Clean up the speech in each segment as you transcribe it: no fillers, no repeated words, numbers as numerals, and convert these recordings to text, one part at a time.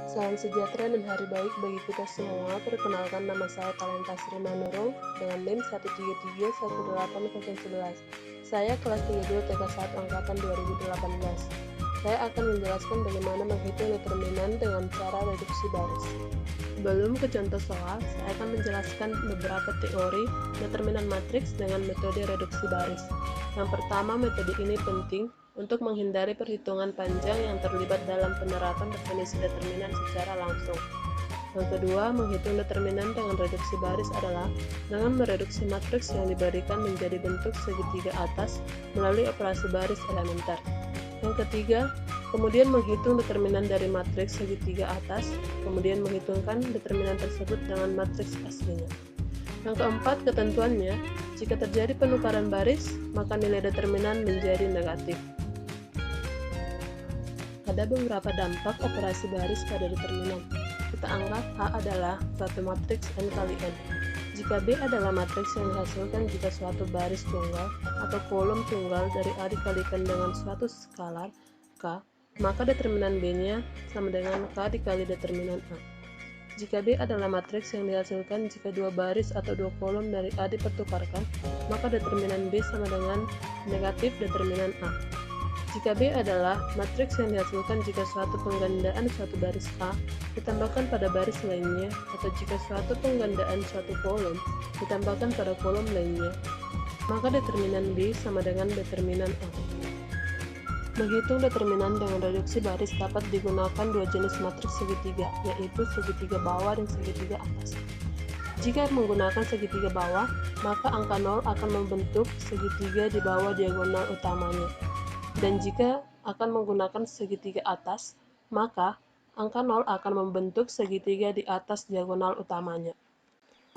Salam sejahtera dan hari baik bagi kita semua. Perkenalkan, nama saya Talenta Sri Manurung dengan NIM 1331811. Saya kelas 32 TK1 angkatan 2018. Saya akan menjelaskan bagaimana menghitung determinan dengan cara reduksi baris. Sebelum ke contoh soal, saya akan menjelaskan beberapa teori determinan matriks dengan metode reduksi baris. Yang pertama, metode ini penting untuk menghindari perhitungan panjang yang terlibat dalam penerapan definisi determinan secara langsung. Yang kedua, menghitung determinan dengan reduksi baris adalah dengan mereduksi matriks yang diberikan menjadi bentuk segitiga atas melalui operasi baris elementer. Yang ketiga, kemudian menghitung determinan dari matriks segitiga atas, kemudian menghitungkan determinan tersebut dengan matriks aslinya. Yang keempat, ketentuannya, jika terjadi penukaran baris, maka nilai determinan menjadi negatif. Ada beberapa dampak operasi baris pada determinan. Kita anggap A adalah suatu matriks N kali N. Jika B adalah matriks yang dihasilkan jika suatu baris tunggal atau kolom tunggal dari A dikalikan dengan suatu skalar K, maka determinan B-nya sama dengan K dikali determinan A. Jika B adalah matriks yang dihasilkan jika dua baris atau dua kolom dari A dipertukarkan, maka determinan B sama dengan negatif determinan A. Jika B adalah matriks yang dihasilkan jika suatu penggandaan suatu baris A ditambahkan pada baris lainnya, atau jika suatu penggandaan suatu kolom ditambahkan pada kolom lainnya, maka determinan B sama dengan determinan A. Menghitung determinan dengan reduksi baris dapat digunakan dua jenis matriks segitiga, yaitu segitiga bawah dan segitiga atas. Jika menggunakan segitiga bawah, maka angka 0 akan membentuk segitiga di bawah diagonal utamanya. Dan jika akan menggunakan segitiga atas, maka angka 0 akan membentuk segitiga di atas diagonal utamanya.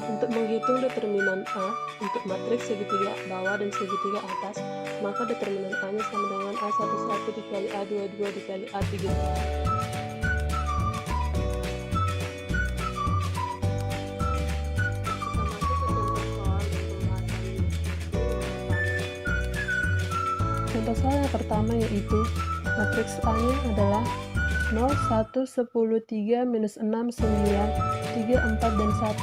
Untuk menghitung determinan A untuk matriks segitiga bawah dan segitiga atas, maka determinan A-nya sama dengan A11 dikali A22 dikali A33. Contoh soal yang pertama yaitu matriks A-nya adalah 0, 1, 10, 3, minus 6, 9, 3, 4, dan 1.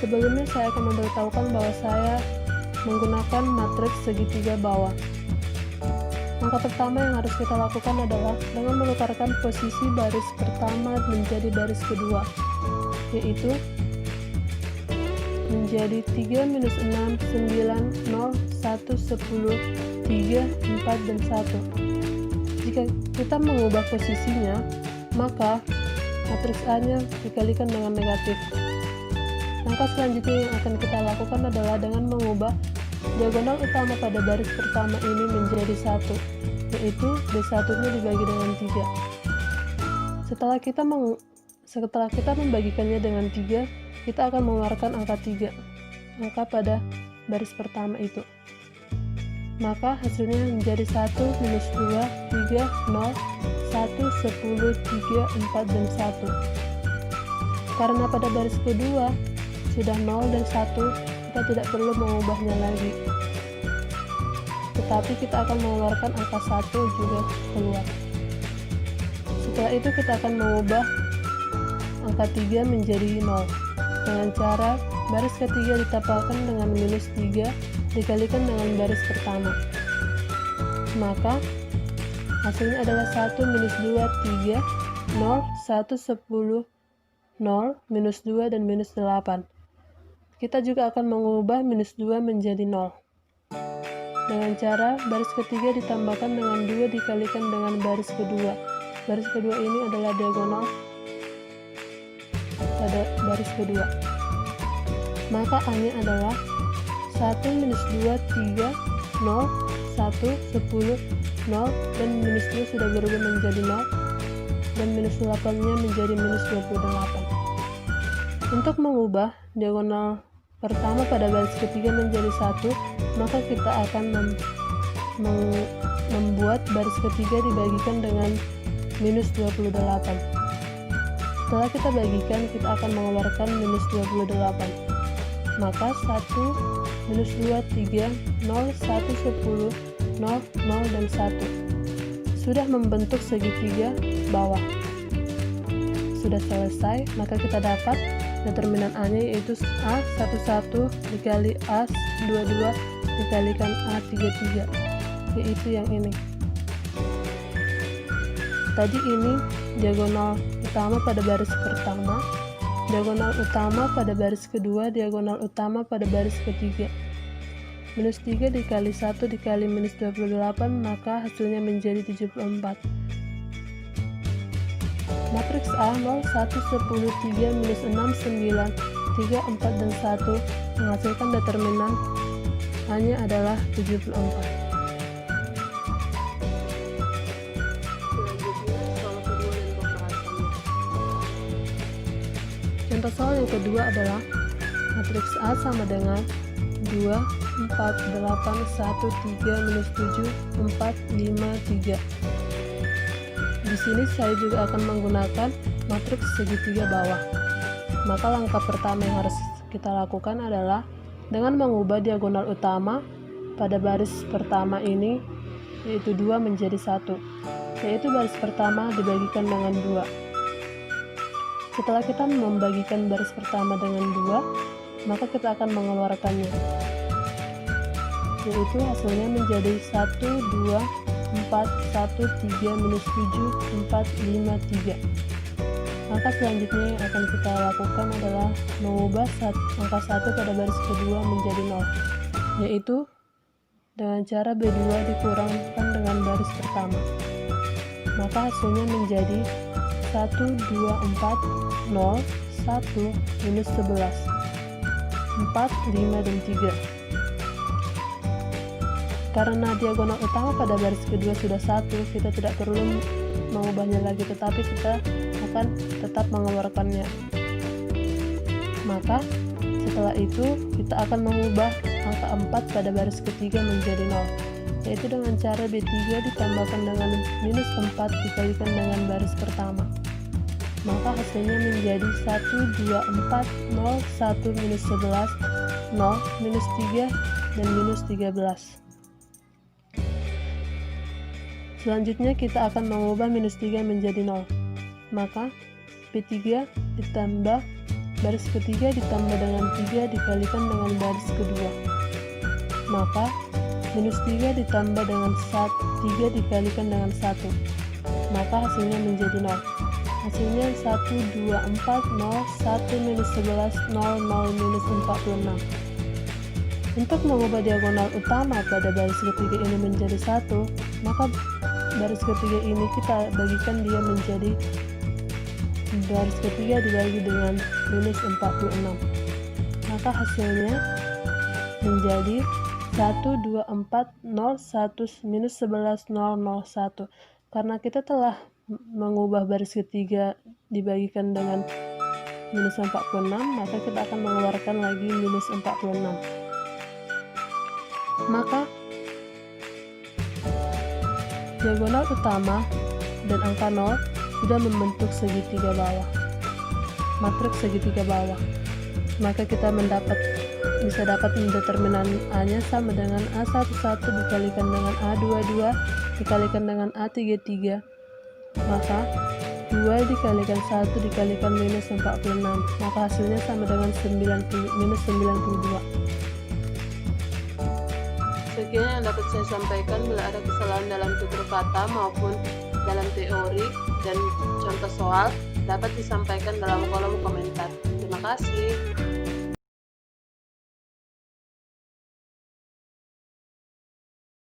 Sebelumnya saya akan memberitahukan bahwa saya menggunakan matriks segitiga bawah. Langkah pertama yang harus kita lakukan adalah dengan menukarkan posisi baris pertama menjadi baris kedua, yaitu menjadi 3, minus 6, 9, 0, 1, 10, 3, 4, dan 1. Jika kita mengubah posisinya, maka matriks A-nya dikalikan dengan negatif. Langkah selanjutnya yang akan kita lakukan adalah dengan mengubah diagonal utama pada baris pertama ini menjadi 1, yaitu B1-nya dibagi dengan 3. Setelah kita membagikannya dengan 3, kita akan mengeluarkan angka 3, angka pada baris pertama itu. Maka hasilnya menjadi 1, minus 2, 3, 0, 1, 10, 3, 4, dan 1. Karena pada baris kedua sudah 0 dan 1, kita tidak perlu mengubahnya lagi. Tetapi kita akan mengeluarkan angka 1 juga keluar. Setelah itu kita akan mengubah angka 3 menjadi 0. Dengan cara baris ketiga ditambahkan dengan minus 3 dikalikan dengan baris pertama. Maka hasilnya adalah 1, minus 2, 3, 0, 1, 10, 0, minus 2, dan minus 8. Kita juga akan mengubah minus 2 menjadi 0. Dengan cara baris ketiga ditambahkan dengan 2 dikalikan dengan baris kedua. Baris kedua ini adalah diagonal pada baris kedua. Maka A-nya adalah 1, minus 2, 3, 0, 1, 10, 0, dan minus 2 sudah berubah menjadi 0, dan minus 8-nya menjadi minus 28. Untuk mengubah diagonal pertama pada baris ketiga menjadi 1, maka kita akan membuat baris ketiga dibagikan dengan minus 28. Setelah kita bagikan, kita akan mengeluarkan minus 28. Maka 1, minus 2, 3, 0, 1, 10, 0, 0, dan 1 sudah membentuk segitiga bawah. sudah selesai, maka kita dapat determinan A-nya yaitu A11 dikali A22 dikalikan A33, yaitu yang ini. Tadi ini diagonal utama pada baris pertama, diagonal utama pada baris kedua, diagonal utama pada baris ketiga. Minus 3 dikali 1 dikali minus 28, maka hasilnya menjadi 74. Matriks A 0, 1, 10, 3, minus 6, 9, 3, 4, dan 1 menghasilkan determinan A-nya adalah 74. Contoh soal yang kedua adalah matriks A sama dengan 2, 4, 8, 1, 3, minus 7, 4, 5, 3. Di sini saya juga akan menggunakan matriks segitiga bawah. Maka langkah pertama yang harus kita lakukan adalah dengan mengubah diagonal utama pada baris pertama ini, yaitu 2 menjadi 1, yaitu baris pertama dibagikan dengan 2. Setelah kita membagikan baris pertama dengan 2, maka kita akan mengeluarkannya, yaitu hasilnya menjadi 1, 2, 4, 1, 3, minus 7, 4, 5, 3. Maka selanjutnya yang akan kita lakukan adalah mengubah angka 1 pada baris kedua menjadi 0, yaitu dengan cara B2 dikurangkan dengan baris pertama. Maka hasilnya menjadi 1, 2, 4, 0, 1, minus 11, 4, 5, dan 3. Karena diagonal utama pada baris kedua sudah 1, kita tidak perlu mengubahnya lagi, tetapi kita akan tetap mengeluarkannya. Maka setelah itu kita akan mengubah angka 4 pada baris ketiga menjadi 0, yaitu dengan cara B3 ditambahkan dengan minus 4 dikalikan dengan baris pertama. Maka hasilnya menjadi 1, 2, 4, 0, 1, minus 11, 0, minus 3, dan minus 13. Selanjutnya kita akan mengubah minus 3 menjadi 0. Maka B3 ditambah baris ketiga ditambah dengan 3 dikalikan dengan baris kedua. Maka minus 3 ditambah dengan 3 dikalikan dengan 1. Maka hasilnya menjadi 0. Hasilnya 1, 2, 4, 0, 1, minus 11, 0, 0, minus 46. Untuk mengubah diagonal utama pada baris ketiga ini menjadi 1, maka baris ketiga ini kita bagikan dia menjadi baris ketiga dibagi dengan minus 46. Maka hasilnya menjadi 1, 2, 4, 0, 1, minus 11, 0, 0, 1. Karena kita telah mengubah baris ketiga dibagikan dengan minus 46, maka kita akan mengeluarkan lagi minus 46. Maka diagonal utama dan angka 0 sudah membentuk segitiga bawah, matriks segitiga bawah. Maka kita bisa dapat determinan A-nya sama dengan A11 dikalikan dengan A22 dikalikan dengan A33. Maka 2 dikalikan 1 dikalikan minus 46, maka hasilnya sama dengan minus 92. Sekian yang dapat saya sampaikan. Bila ada kesalahan dalam tutur kata maupun dalam teori dan contoh soal, dapat disampaikan dalam kolom komentar. Terima kasih.